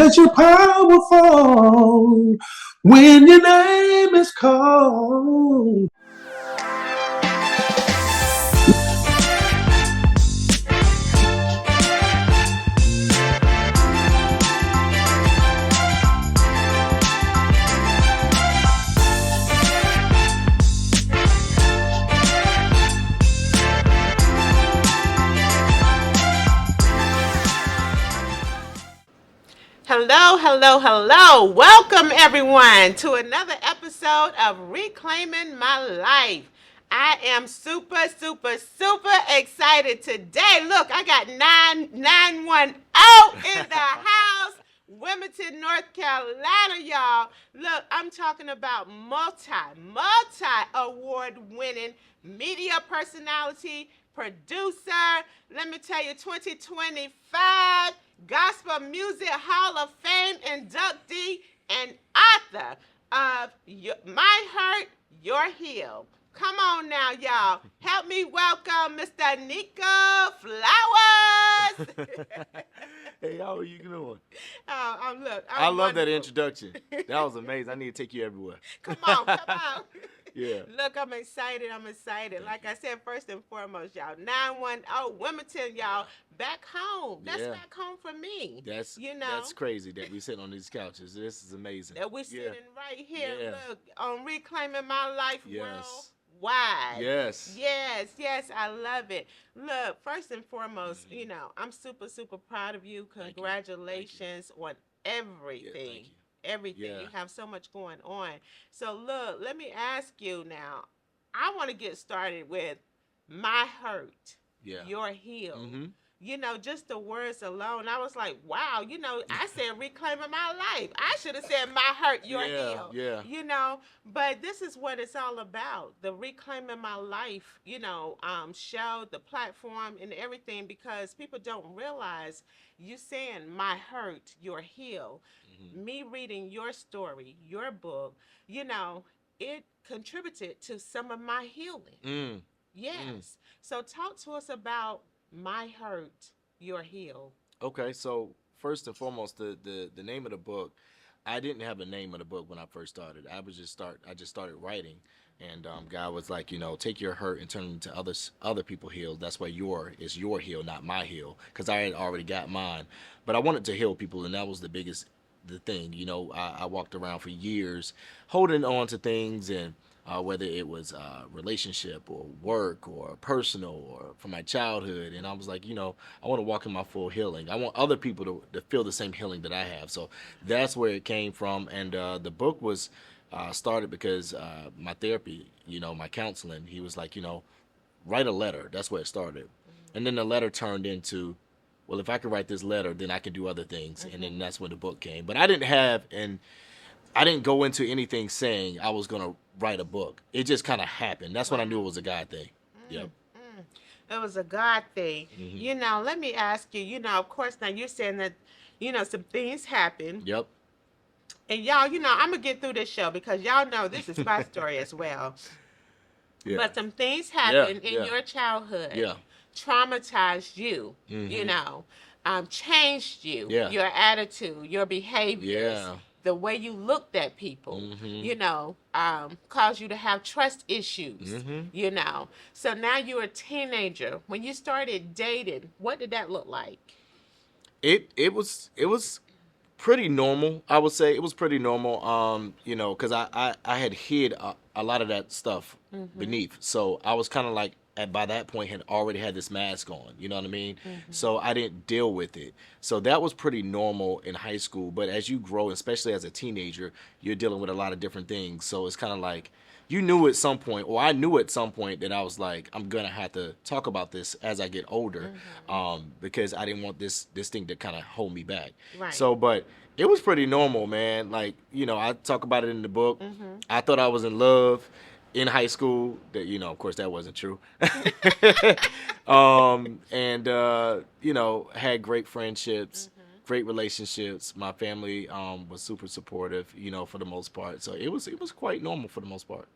'cause you're powerful when your name is called. Hello, hello, hello. Welcome, everyone, to another episode of Reclaiming My Life. I am super, super, super excited today. Look, I got 9910 in the house, Wilmington, North Carolina, y'all. Look, I'm talking about multi award winning media personality, producer. Let me tell you, 2025 Gospel Music Hall of Fame inductee and author of My Hurt, Your Heal. Come on now, y'all. Help me welcome Mr. Neiko Flowers. Hey, how are you doing? I love that introduction. That was amazing. I need to take you everywhere. Come on. Yeah. Look, I'm excited. Like I said, first and foremost, y'all, 910 Wilmington, y'all, back home. That's back home for me. That's crazy that we sit on these couches. This is amazing. That we're sitting right here, look, on Reclaiming My Life worldwide. Yes, I love it. Look, first and foremost, I'm super, super proud of you. Congratulations on everything. Thank you. Everything. You have so much going on. So look, let me ask you now. I want to get started with My Hurt, Your Heal. Just the words alone, I was like, wow, I said Reclaiming My Life. I should have said My Hurt, Your Heal. Yeah. But this is what it's all about. The Reclaiming My Life, show, the platform and everything, because people don't realize you saying My Hurt, Your Heal. Me reading your story, your book, it contributed to some of my healing. Yes. So talk to us about My Hurt, Your Heal. Okay, so first and foremost, the name of the book, I didn't have a name of the book when I first started. I just started writing, and God was like, take your hurt and turn it into other people heal. That's why is your heal, not my heal, because I had already got mine. But I wanted to heal people, and that was the thing. I walked around for years holding on to things, and whether it was relationship or work or personal or from my childhood. And I was like, I want to walk in my full healing. I want other people to feel the same healing that I have. So that's where it came from. And the book was started because my therapy, my counseling, he was like, write a letter. That's where it started. And then the letter turned into, well, if I could write this letter, then I can do other things. And then that's when the book came. But I didn't go into anything saying I was going to write a book. It just kind of happened. That's when I knew it was a God thing. Yep. It was a God thing. Let me ask you, of course, now you're saying that, some things happen. Yep. And y'all, I'm going to get through this show because y'all know this is my story as well. Yeah. But some things happened in your childhood. Yeah. Traumatized you, changed you, your attitude, your behaviors. Yeah. The way you looked at people, caused you to have trust issues, So now you're a teenager. When you started dating, what did that look like? It was pretty normal. I would say it was pretty normal. Because I had hid a lot of that stuff beneath. So I was kind of like, by that point had already had this mask on, you know what I mean? So I didn't deal with it. So that was pretty normal in high school. But as you grow, especially as a teenager, you're dealing with a lot of different things. So it's kind of like, you knew at some point, or I knew at some point that I was like, I'm going to have to talk about this as I get older, because I didn't want this thing to kind of hold me back. Right. So, but it was pretty normal, man. Like, I talk about it in the book. I thought I was in love in high school. That, of course that wasn't true. Had great friendships, great relationships. My family was super supportive, for the most part. So it was quite normal for the most part.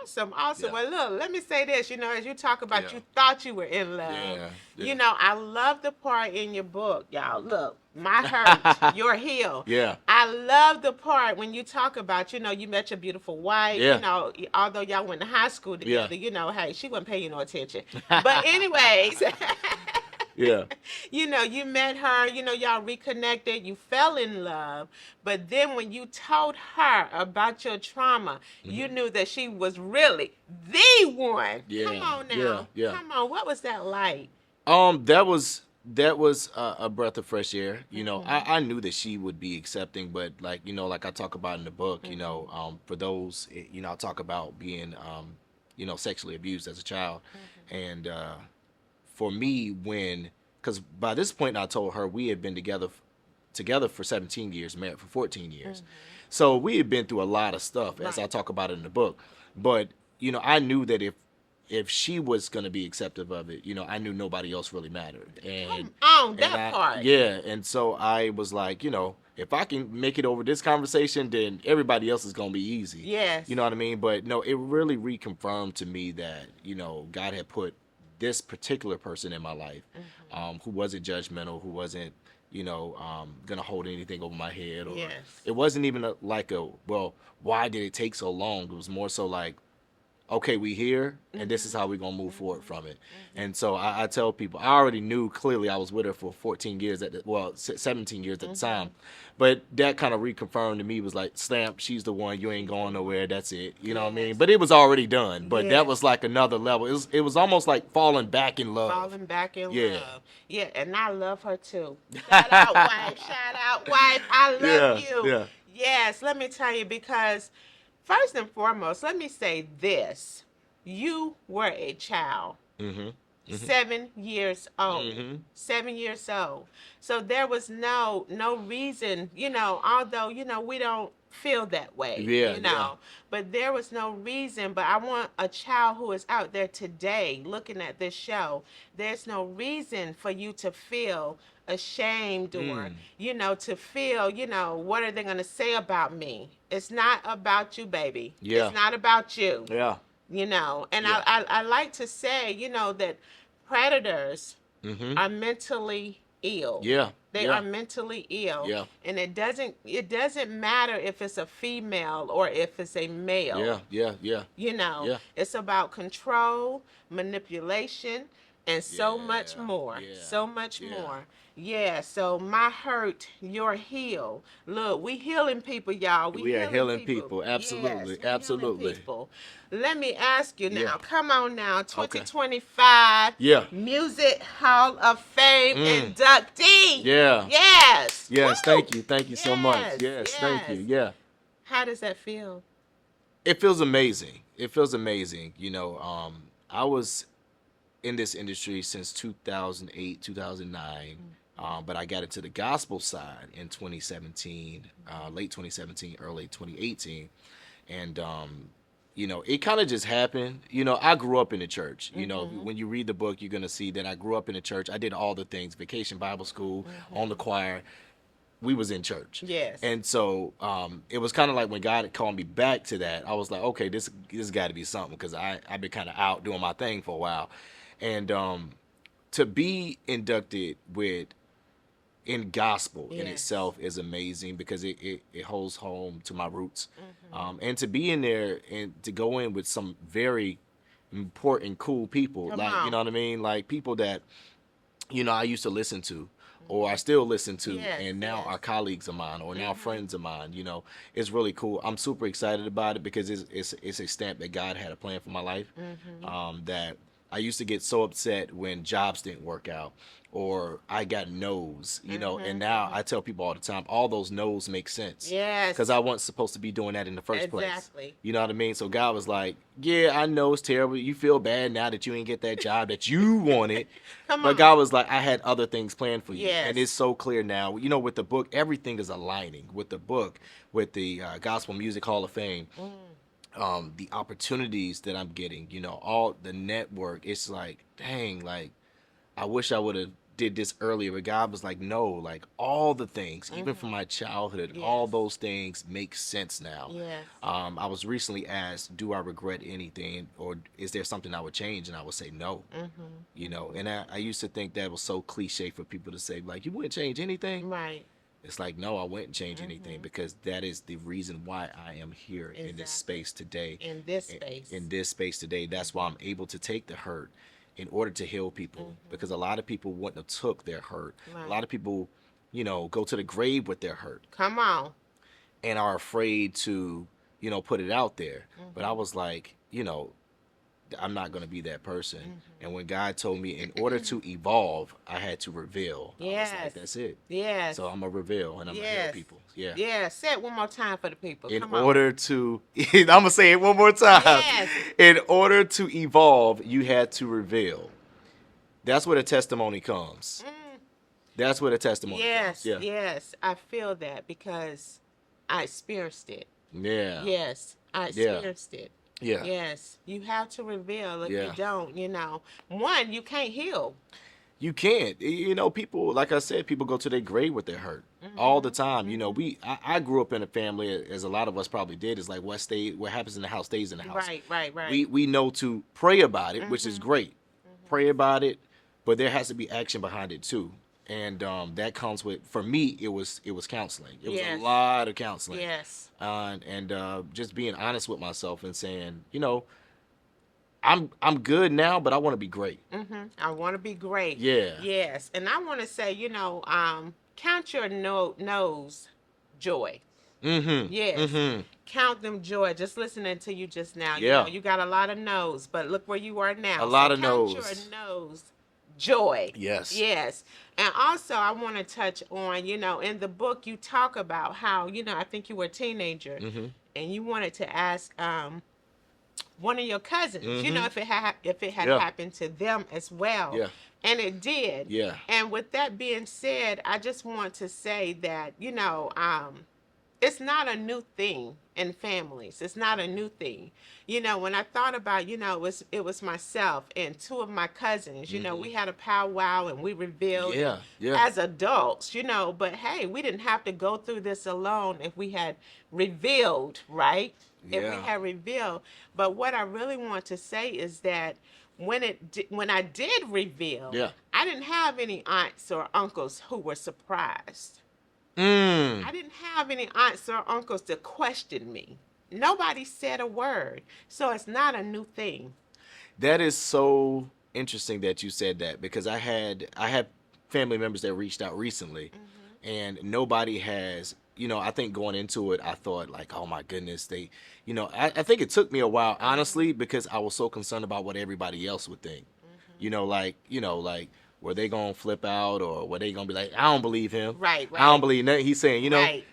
Awesome. Yeah. Well, look, let me say this, as you talk about you thought you were in love. Yeah. I love the part in your book, y'all. Look, My hurt, your heal. Yeah. I love the part when you talk about, you met your beautiful wife, Yeah. although y'all went to high school Yeah. together, hey, she wasn't paying you no attention. But anyways, Yeah. you met her, y'all reconnected, you fell in love, but then when you told her about your trauma, you knew that she was really the one. Yeah. Come on Yeah. now. Yeah. Come on. What was that like? That was a breath of fresh air. I knew that she would be accepting, but like I talk about in the book, for those, I talk about being, sexually abused as a child, and for me, because by this point I told her we had been together for 17 years, married for 14 years, so we had been through a lot of stuff, as I talk about in the book, but I knew that if she was going to be acceptive of it, I knew nobody else really mattered. And part. Yeah, and so I was like, if I can make it over this conversation, then everybody else is going to be easy. Yes. You know what I mean? But no, it really reconfirmed to me that, God had put this particular person in my life, who wasn't judgmental, who wasn't, gonna hold anything over my head. Or Yes. It wasn't even well, why did it take so long? It was more so like, okay, we here, and this is how we're going to move forward from it. And so I tell people, I already knew clearly I was with her for 14 years, 17 years at the time. But that kind of reconfirmed to me, was like, Stamp, she's the one, you ain't going nowhere, that's it. You know what I mean? But it was already done. But that was like another level. It was almost like falling back in love. Falling back in love. Yeah, and I love her too. Shout out, wife. Shout out, wife. I love you. Yeah. Yes, let me tell you, because first and foremost, let me say this. You were a child. 7 years old. 7 years old. So there was no reason, although, we don't feel that way. Yeah. But there was no reason. But I want a child who is out there today looking at this show, there's no reason for you to feel ashamed or, to feel, what are they going to say about me? It's not about you, baby. Yeah. It's not about you. Yeah. And I like to say, that predators are mentally ill. Yeah. They are mentally ill. Yeah. And it doesn't matter if it's a female or if it's a male. Yeah. It's about control, manipulation, and so much more. Yeah. So much more. Yeah, so my hurt, your heal. Look, we healing people, y'all. We are healing people. Absolutely. Yes, Absolutely. healing people. Let me ask you now. Yeah. Come on now. 2025 Yeah. Music Hall of Fame inductee. Yeah. Yes. Yes. Woo! Thank you. Thank you so much. Yes. Thank you. Yeah. How does that feel? It feels amazing. It feels amazing. I was in this industry since 2008, 2009. But I got into the gospel side in 2017, late 2017, early 2018. And, it kind of just happened. I grew up in the church. When you read the book, you're going to see that I grew up in the church. I did all the things, vacation Bible school, on the choir. We was in church. Yes. And so it was kind of like when God called me back to that, I was like, okay, this got to be something, because I've been kind of out doing my thing for a while. And to be inducted in gospel in itself is amazing, because it holds home to my roots. And to be in there and to go in with some very important, cool people, you know what I mean? Like people that, I used to listen to, or I still listen to, and now are colleagues of mine, or now friends of mine, it's really cool. I'm super excited about it, because it's a stamp that God had a plan for my life. That I used to get so upset when jobs didn't work out, or I got no's, and now I tell people all the time, all those no's make sense. Yes. Because I wasn't supposed to be doing that in the first place. Exactly. You know what I mean? So God was like, yeah, I know it's terrible. You feel bad now that you ain't get that job that you wanted. But God was like, I had other things planned for you. Yes. And it's so clear now. With the book, everything is aligning. With the book, with the Gospel Music Hall of Fame. The opportunities that I'm getting, all the network, it's like, dang, like I wish I would have did this earlier, but God was like, no, like all the things, even from my childhood, all Yes. those things make sense now. Yes. I was recently asked, do I regret anything, or is there something I would change? And I would say no. You know, and I used to think that was so cliche for people to say, like, you wouldn't change anything. Right. It's like, no, I wouldn't change anything, because that is the reason why I am here in this Exactly. space today. In this space. In this space today, that's why I'm able to take the hurt in order to heal people, because a lot of people wouldn't have took their hurt. Right. A lot of people, you know, go to the grave with their hurt Come on. and are afraid to, you know, put it out there. But I was like, you know, I'm not going to be that person. And when God told me in order to evolve, I had to reveal. I was Yes. like, that's it. Yes. So I'm going to reveal and I'm going to heal Yes. people. Yeah. Yeah. Say it one more time for the people. In Come on. order to, I'm going to say it one more time. Yes. In order to evolve, you had to reveal. That's where the testimony comes. That's where the testimony Yes. comes. Yeah. Yes. I feel that because I experienced it. Yeah. Yes. I experienced it. Yeah. Yes. You have to reveal. If Yeah. you don't, you know, one, you can't heal. You can't. You know, people, like I said, people go to their grave with their hurt all the time. You know, I grew up in a family, as a lot of us probably did, is like what happens in the house stays in the house. Right. We know to pray about it, which is great. Pray about it, but there has to be action behind it too. And that comes with, for me, it was counseling. It was Yes. a lot of counseling. Yes. And just being honest with myself and saying, you know, I'm good now, but I want to be great. I want to be great. Yeah. Yes. And I want to say, you know, count your nose joy. Yes. Count them joy. Just listening to you just now. You Yeah. know, you got a lot of no's, but look where you are now. A lot of count no's. your nose joy. Yes. Yes. And also, I want to touch on, you know, in the book you talk about how, you know, I think you were a teenager and you wanted to ask one of your cousins, you know, if it had Yeah. happened to them as well. Yeah. And it did. Yeah. And with that being said, I just want to say that, you know, it's not a new thing in families. It's not a new thing. You know, when I thought about, you know, it was myself and two of my cousins, you know, we had a powwow and we revealed Yeah, yeah. as adults, you know, but hey, we didn't have to go through this alone if we had revealed, right? If we Yeah. had revealed. But what I really want to say is that when I did reveal, Yeah. I didn't have any aunts or uncles who were surprised. Mm. I didn't have any aunts or uncles to question me. Nobody said a word. So it's not a new thing. That is so interesting that you said that, because I had family members that reached out recently, and nobody has, you know, I think going into it, I thought like, oh my goodness, they, you know, I think it took me a while, honestly, because I was so concerned about what everybody else would think. You know, like, were they going to flip out, or were they going to be like, I don't believe him. Right. I don't believe nothing he's saying, you know. Right.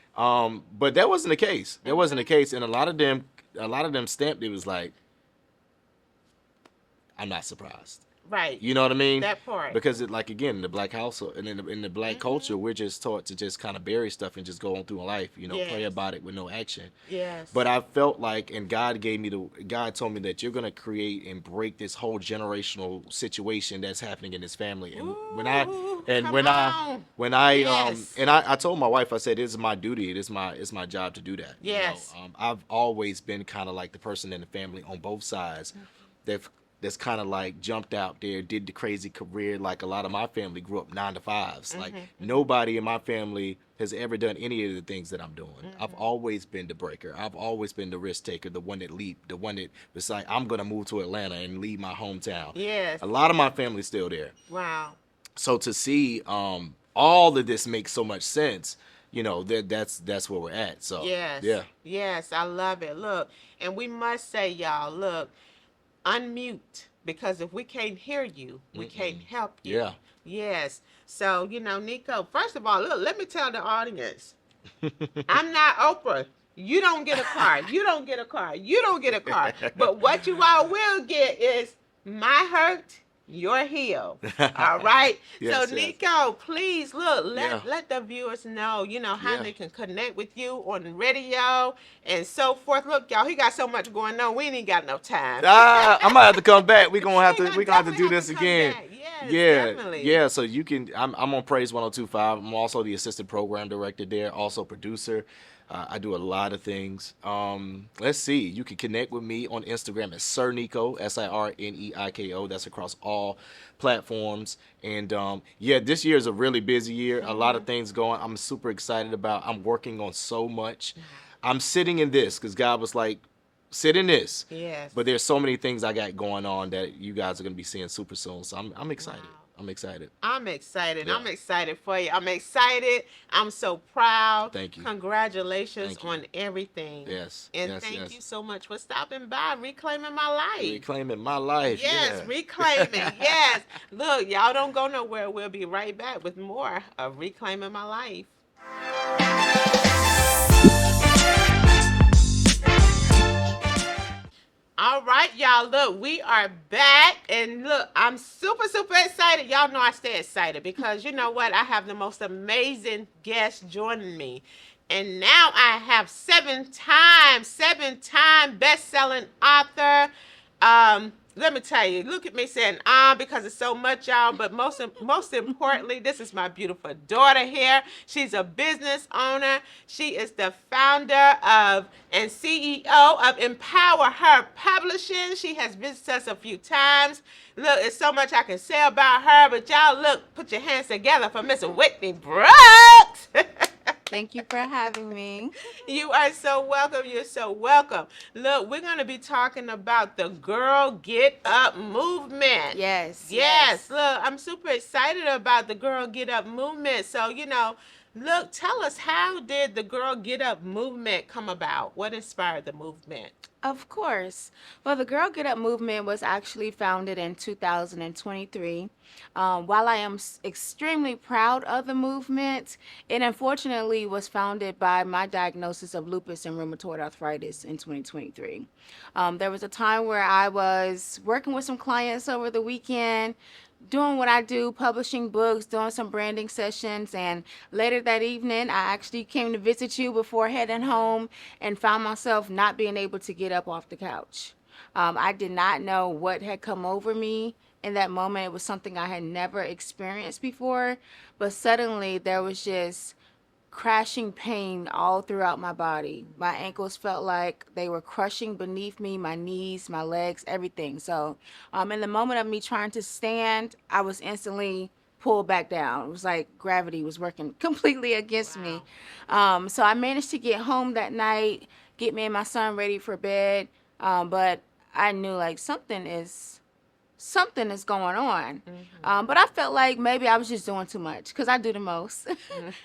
But that wasn't the case. That wasn't the case. And a lot of them stamped it was like, I'm not surprised. Right. You know what I mean? That part. Because it, like, again, in the black household and in the black culture, we're just taught to just kind of bury stuff and just go on through life, you know, pray Yes. about it with no action. Yes. But I felt like, and God told me that you're going to create and break this whole generational situation that's happening in this family. And Ooh, when come on. Yes. I told my wife, I said, it's my duty. It's my job to do that. Yes. You know? I've always been kind of like the person in the family on both sides that's kind of like jumped out there, did the crazy career. Like a lot of my family grew up 9 to 5s. Like nobody in my family has ever done any of the things that I'm doing. I've always been the breaker. I've always been the risk taker, the one that leaped, the one that was like, I'm going to move to Atlanta and leave my hometown. Yes. A lot of my family's still there. Wow. So to see all of this makes so much sense, you know, that's where we're at. So Yes. yeah. Yes, I love it. Look, and we must say, y'all, look, unmute, because if we can't hear you, we can't help you. Yeah. Yes. So, you know, Neiko, first of all, look, let me tell the audience, I'm not Oprah. You don't get a car. You don't get a car. You don't get a car. But what you all will get is my hurt you're healed. All right. So Yes, yes. Neiko, please look, Yeah, let the viewers know, how yeah. they can connect with you on the radio and so forth. Look, y'all, he got so much going on. We ain't even got no time. I might have to come back. He gonna We gonna have to definitely do have to this come again. back. Yes, Yeah, definitely. yeah. So you can. I'm on Praise 102.5. I'm also the assistant program director there. Also producer. I do a lot of things. Let's see. You can connect with me on Instagram at Sir Neiko, SirNeiko. That's across all platforms. And yeah, this year is a really busy year. A lot of things going. I'm super excited about. I'm working on so much. I'm sitting in this because God was like, sit in this. Yes. But there's so many things I got going on that you guys are gonna be seeing super soon. So I'm excited. Wow. I'm excited. I'm excited. Yeah. I'm excited for you. I'm excited. I'm so proud. Thank you. Congratulations Thank you. on everything. Yes. And yes. thank yes. you so much for stopping by, reclaiming my life. Reclaiming my life. Yes, Yeah. reclaiming. Yes. Look, y'all don't go nowhere. We'll be right back with more of Reclaiming My Life. All right, y'all. Look, we are back. And look, I'm super, super excited. Y'all know I stay excited because you know what? I have the most amazing guest joining me. And now I have seven-time best-selling author. Let me tell you, look at me saying because it's so much, y'all. But most importantly, this is my beautiful daughter here. She's a business owner. She is the founder of and CEO of Empower Her Publishing. She has visited us a few times. Look, it's so much I can say about her. But y'all, look, put your hands together for Miss Whitney Brooks. Thank you for having me. You are so welcome. You're so welcome. Look, we're going to be talking about the Girl Get Up movement. Yes. Look, I'm super excited about the Girl Get Up movement. So, look, tell us, how did the Girl Get Up movement come about? What inspired the movement? Of course. Well, the Girl Get Up movement was actually founded in 2023. While I am extremely proud of the movement, it unfortunately was founded by my diagnosis of lupus and rheumatoid arthritis in 2023. There was a time where I was working with some clients over the weekend, doing what I do, publishing books, doing some branding sessions, and later that evening, I actually came to visit you before heading home and found myself not being able to get up off the couch. I did not know what had come over me in that moment. It was something I had never experienced before, but suddenly there was just crashing pain all throughout my body. My ankles felt like they were crushing beneath me, my knees, my legs, everything. So, in the moment of me trying to stand, I was instantly pulled back down. It was like gravity was working completely against me. So I managed to get home that night, get me and my son ready for bed. But I knew like something is going on. But I felt like maybe I was just doing too much because I do the most.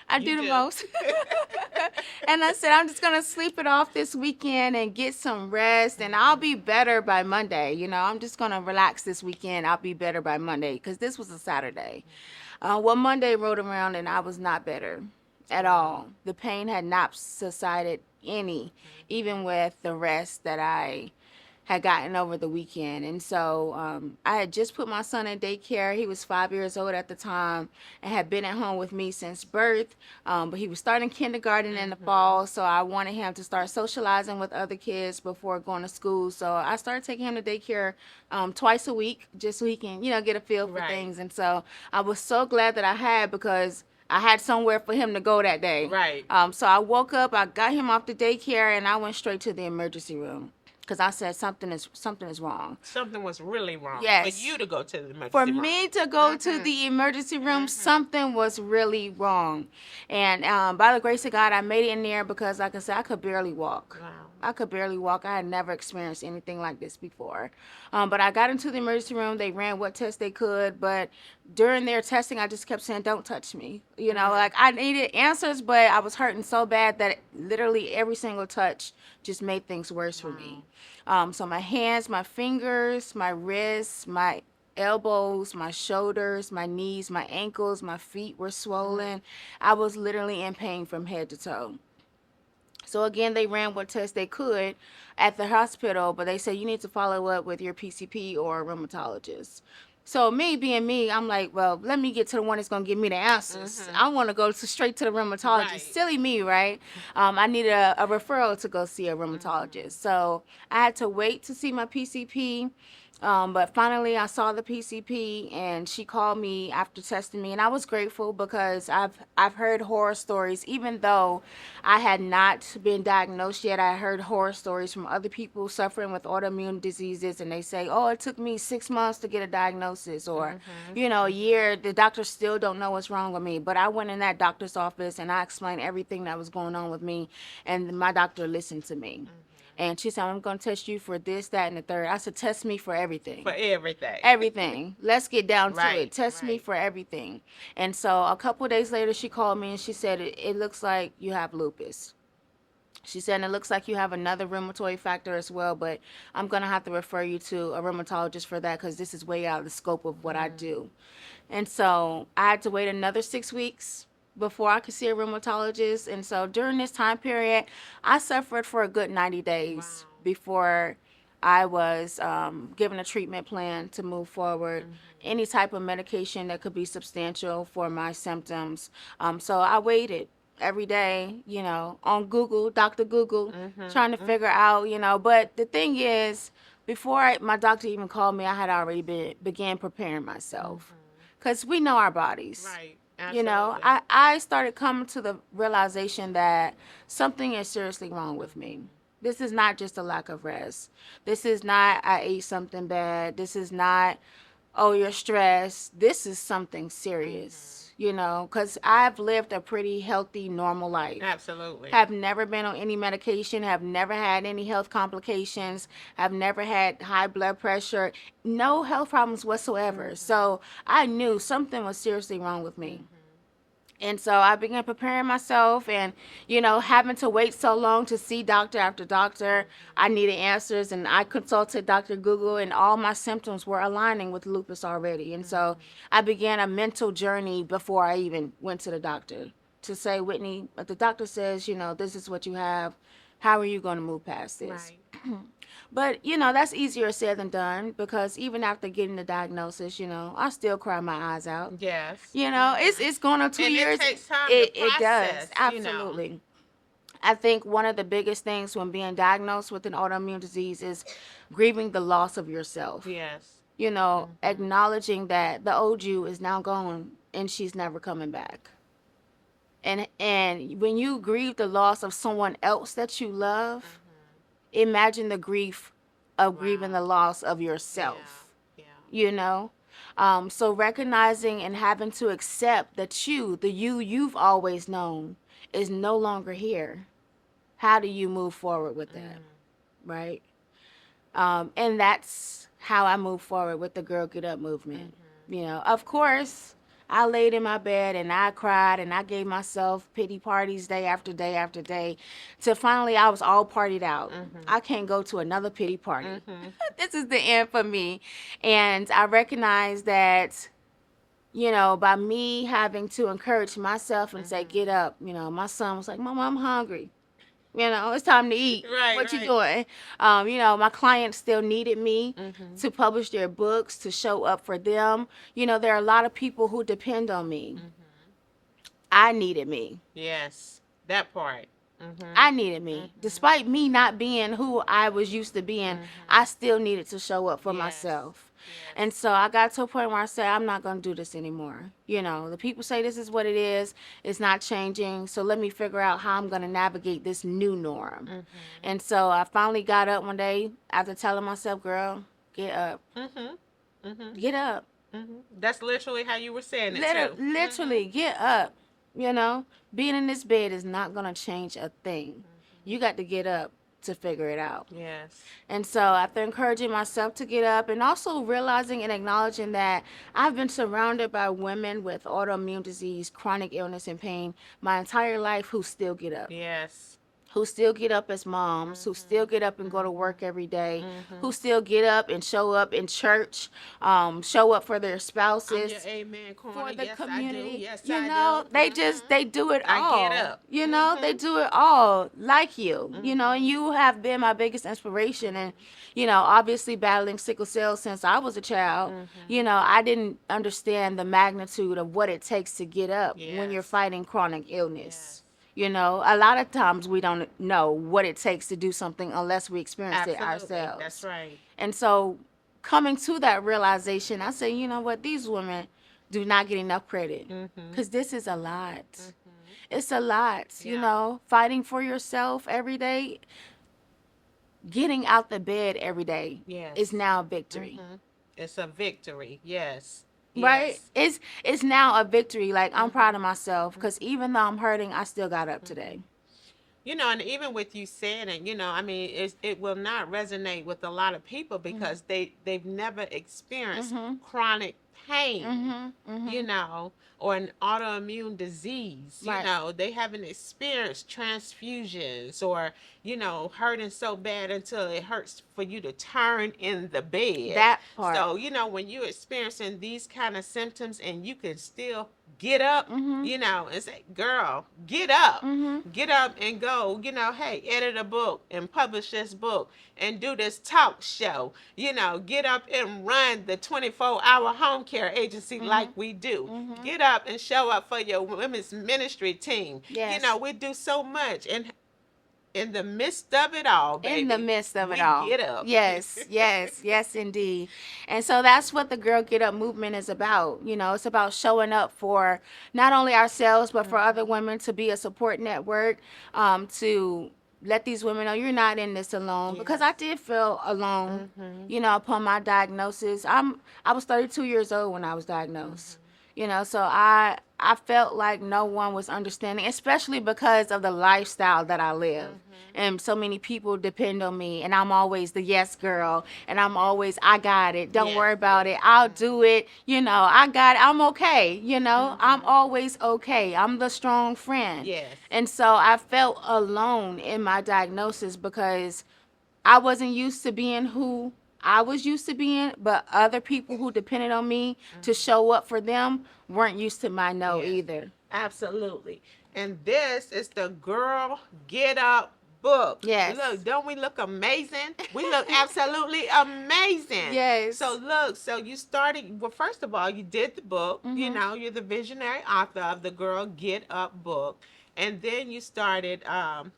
I You do the do. most. And I said, I'm just going to sleep it off this weekend and get some rest, and I'll be better by Monday. I'm just going to relax this weekend. I'll be better by Monday because this was a Saturday. Well, Monday rolled around and I was not better at all. The pain had not subsided any, even with the rest that I had gotten over the weekend. And so I had just put my son in daycare. He was 5 years old at the time and had been at home with me since birth. But he was starting kindergarten in the fall, so I wanted him to start socializing with other kids before going to school. So I started taking him to daycare twice a week just so he can, get a feel for Right. things. And so I was so glad that I had, because I had somewhere for him to go that day. Right. So I woke up, I got him off the daycare, and I went straight to the emergency room. Because I said something is wrong. Something was really wrong. Yes. For you to go to the emergency For room. me to go to the emergency room, something was really wrong. And by the grace of God, I made it in there because, like I said, I could barely walk. Wow. I could barely walk. I had never experienced anything like this before. But I got into the emergency room. They ran what tests they could. But during their testing, I just kept saying, don't touch me. Like I needed answers, but I was hurting so bad that literally every single touch just made things worse for me. So my hands, my fingers, my wrists, my elbows, my shoulders, my knees, my ankles, my feet were swollen. I was literally in pain from head to toe. So again, they ran what tests they could at the hospital, but they said you need to follow up with your PCP or a rheumatologist. So me being me, I'm like, well, let me get to the one that's gonna give me the answers. I want to go straight to the rheumatologist. Right. Silly me, right? I needed a referral to go see a rheumatologist. So I had to wait to see my PCP. But finally, I saw the PCP, and she called me after testing me, and I was grateful because I've heard horror stories. Even though I had not been diagnosed yet, I heard horror stories from other people suffering with autoimmune diseases, and they say, "Oh, it took me 6 months to get a diagnosis," or a year. The doctors still don't know what's wrong with me. But I went in that doctor's office and I explained everything that was going on with me, and my doctor listened to me. And she said, I'm going to test you for this, that, and the third. I said, test me for everything. For everything. Everything. Let's get down to Right, it. Test me right. for everything. And so a couple of days later, she called me and she said, it looks like you have lupus. She said, and it looks like you have another rheumatoid factor as well, but I'm going to have to refer you to a rheumatologist for that because this is way out of the scope of what I do. And so I had to wait another 6 weeks before I could see a rheumatologist. And so during this time period, I suffered for a good 90 days before I was given a treatment plan to move forward, any type of medication that could be substantial for my symptoms. So I waited every day, on Google, Dr. Google, trying to figure out, But the thing is, before my doctor even called me, I had already began preparing myself. Because we know our bodies. Right. I started coming to the realization that something is seriously wrong with me. This is not just a lack of rest. This is not I ate something bad. This is not, oh, you're stressed. This is something serious, because I've lived a pretty healthy, normal life. Absolutely. Have never been on any medication, have never had any health complications, have never had high blood pressure, no health problems whatsoever. So I knew something was seriously wrong with me. And so I began preparing myself and, having to wait so long to see doctor after doctor. I needed answers, and I consulted Dr. Google, and all my symptoms were aligning with lupus already. And so I began a mental journey before I even went to the doctor to say, Whitney, but the doctor says, this is what you have. How are you going to move past this? Right. But, that's easier said than done because even after getting the diagnosis, I still cry my eyes out. Yes. It's going on 2 years. It takes time It to process. does. Absolutely. I think one of the biggest things when being diagnosed with an autoimmune disease is grieving the loss of yourself. Yes. Acknowledging that the old you is now gone and she's never coming back. And when you grieve the loss of someone else that you love, imagine the grief of grieving the loss of yourself. Yeah. So recognizing and having to accept that the you you've always known, is no longer here. How do you move forward with that? Right? And that's how I move forward with the Girl Get Up movement. Of course, I laid in my bed and I cried and I gave myself pity parties day after day after day till finally I was all partied out. I can't go to another pity party. This is the end for me. And I recognize that, by me having to encourage myself and say, get up, my son was like, Mama, I'm hungry. It's time to eat. Right, What you right. doing? My clients still needed me to publish their books, to show up for them. There are a lot of people who depend on me. I needed me. Yes. That part. I needed me. Despite me not being who I was used to being, I still needed to show up for myself. And so I got to a point where I said, I'm not going to do this anymore. The people say this is what it is. It's not changing. So let me figure out how I'm going to navigate this new norm. And so I finally got up one day after telling myself, girl, get up. Get up. That's literally how you were saying it too. Literally, get up. Being in this bed is not going to change a thing. You got to get up to figure it out. Yes. And so after encouraging myself to get up and also realizing and acknowledging that I've been surrounded by women with autoimmune disease, chronic illness and pain my entire life who still get up. Yes. who still get up as moms, who still get up and go to work every day, who still get up and show up in church, show up for their I'm your spouses, amen for corner. the Yes, I do. community. Yes, You I know, do. they just they do it I get all. up. You know, they do it all like you. You know, and you have been my biggest inspiration. And you know, obviously battling sickle cell since I was a child. You know, I didn't understand the magnitude of what it takes to get up when you're Yes. fighting chronic illness. Yes. You know, a lot of times we don't know what it takes to do something unless we experience it Absolutely. That's ourselves. right. And so, coming to that realization, I say, you know what, these women do not get enough credit because this is a lot. It's a lot, you Yeah. know, fighting for yourself every day, getting out the bed every day is Yes. now a victory. It's a victory. Yes. Right? Yes. It's now a victory. Like I'm proud of myself because even though I'm hurting, I still got up today. You know, and even with you saying it, you know, I mean, it will not resonate with a lot of people because they've never experienced chronic pain, you know, or an autoimmune disease. You Right. know, they haven't experienced transfusions or, you know, hurting so bad until it hurts for you to turn in the bed. That part. So, you know, when you're experiencing these kind of symptoms and you can still get up, you know, and say, girl, get up. Get up and go, you know, hey, edit a book and publish this book and do this talk show. You know, get up and run the 24-hour home care agency like we do. Get up and show up for your women's ministry team. Yes. You know, we do so much. And in the midst of it all, baby, In the midst of we it all. get up. Yes, yes, yes, indeed. And so that's what the Girl Get Up movement is about. You know, it's about showing up for not only ourselves, but for other women to be a support network, to let these women know you're not in this alone. Because I did feel alone, you know, upon my diagnosis. I was 32 years old when I was diagnosed. You know, so I felt like no one was understanding, especially because of the lifestyle that I live. And so many people depend on me, and I'm always the yes girl, and I'm always, I got it, don't Yes, worry about it, I'll do it, you know, I got it, I'm okay, you know, I'm always okay, I'm the strong friend. Yes. And so I felt alone in my diagnosis because I wasn't used to being who I was used to being, but other people who depended on me to show up for them weren't used to my no Yes. either. Absolutely. And this is the Girl Get Up book. Yes. Look, don't we look amazing? We look absolutely amazing. Yes. So look, so you started, well, first of all, you did the book. You know, you're the visionary author of the Girl Get Up book. And then you started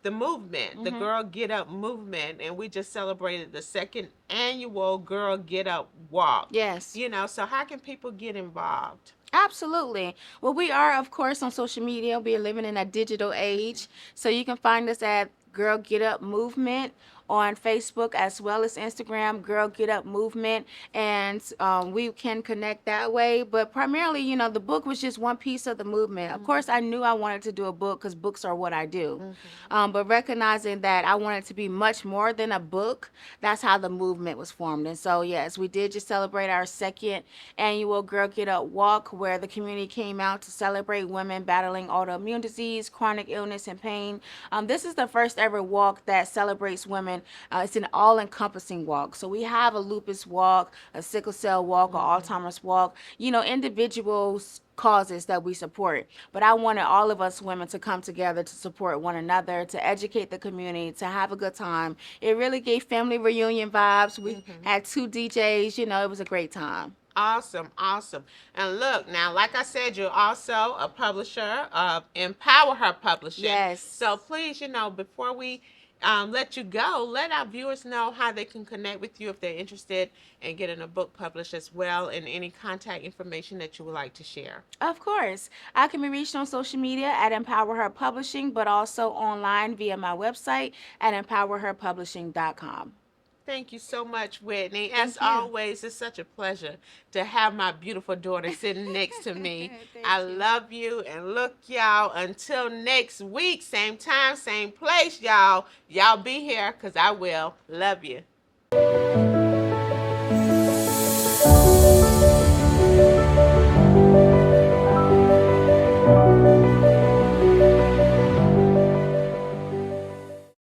the movement, the Girl Get Up movement, and we just celebrated the second annual Girl Get Up walk. Yes. You know, so how can people get involved? Absolutely. Well, we are, of course, on social media. We are living in a digital age. So you can find us at Girl Get Up Movement on Facebook as well as Instagram, Girl Get Up Movement, and we can connect that way. But primarily, you know, the book was just one piece of the movement. Of course, I knew I wanted to do a book because books are what I do. But recognizing that I wanted to be much more than a book, that's how the movement was formed. And so, yes, we did just celebrate our second annual Girl Get Up walk where the community came out to celebrate women battling autoimmune disease, chronic illness, and pain. This is the first ever walk that celebrates women. It's an all-encompassing walk. So we have a lupus walk, a sickle cell walk, an Alzheimer's walk, you know, individuals causes that we support. But I wanted all of us women to come together to support one another, to educate the community, to have a good time. It really gave family reunion vibes. We had 2 DJs, you know, it was a great time. Awesome, awesome. And look, now, like I said, you're also a publisher of Empower Her Publishing. Yes. So please, you know, before we let you go, let our viewers know how they can connect with you if they're interested in getting a book published as well, and any contact information that you would like to share. Of course. I can be reached on social media at Empower Her Publishing, but also online via my website at empowerherpublishing.com. Thank you so much, Whitney. As Thank you. always, it's such a pleasure to have my beautiful daughter sitting next to me. Thank I you. love you. And look, y'all, until next week, same time, same place, y'all. Y'all be here because I will. Love you.